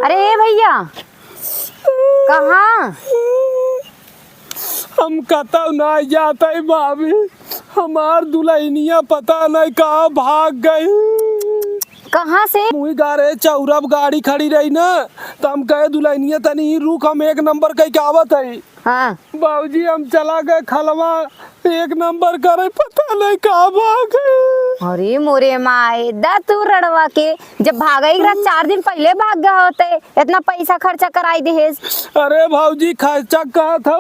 अरे ए भैया, कहाँ? हम कतौ नहीं जाते भाभी, हमार दुल्हनिया पता नहीं कहाँ भाग गई। कहाँ से? मुई गारे चौरब गाड़ी खड़ी रही ना, तो हम कहे दुल्हनिया तनी रुक, हम एक नंबर कह के आवत है। हाँ। बाबूजी हम चला गए खलवा, एक नंबर करे पता नहीं कहाँ भाग गए। अरे मोरे माए दा तू रड़वा के, जब भागई रहा 4 दिन पहले भाग गया होते, इतना पैसा खर्चा कराई देहेज। अरे भाऊजी खर्चा कहा था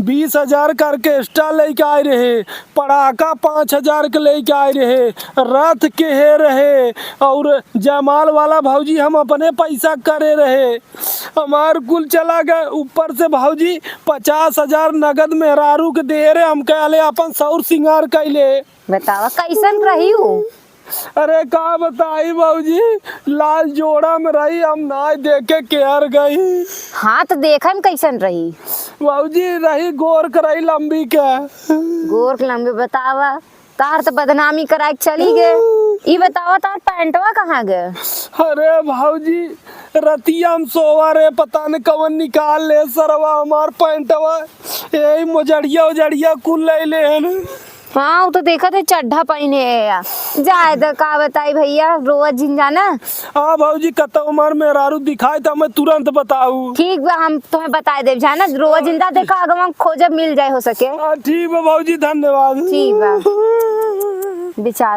20,000 करके एक्स्ट्रा लेके आए रहे, पड़ाका 5,000 के लेके आए रहे, रथ के हे रहे और जयमाल वाला भाऊजी हम अपने पैसा करे रहे। हमार कुल चला गए, ऊपर से भाऊजी 50,000 नगद मेहरारू के दे रहे, हम कहले अपन सौर सिंगार कैले। बतावा कैसन रही हूँ? अरे का बताई भाऊजी, लाल जोड़ा में रही, हम ना देखे केयर गई। हाँ तो देखा में कैसन रही? भाऊजी रही गोर कराई लंबी के। गोर लंबे। बतावा तार तो बदनामी करा के चली गए। ई बतावा तार पैंटवा कहाँ गए? अरे भाऊजी रतिया हम सोवा रे, पता नहीं कवन निकाल ले सरवा हमार पैंटवा, यही मोजड़िया उजड़िया कुल ले ले। हाँ वो तो देखा थे चड्ढा पहने है। जाए तो का बताई भैया, रोज जिन जाना। हाँ भाऊजी कतौ हमार मेहरारू दिखाई तो मैं तुरंत बताऊ। ठीक बा, हम तुम्हें बता देव जाना, रोज जिंदा देखा अगर खोजब मिल जाए हो सके। हाँ ठीक है भाऊजी, धन्यवाद। ठीक बा। बेचारो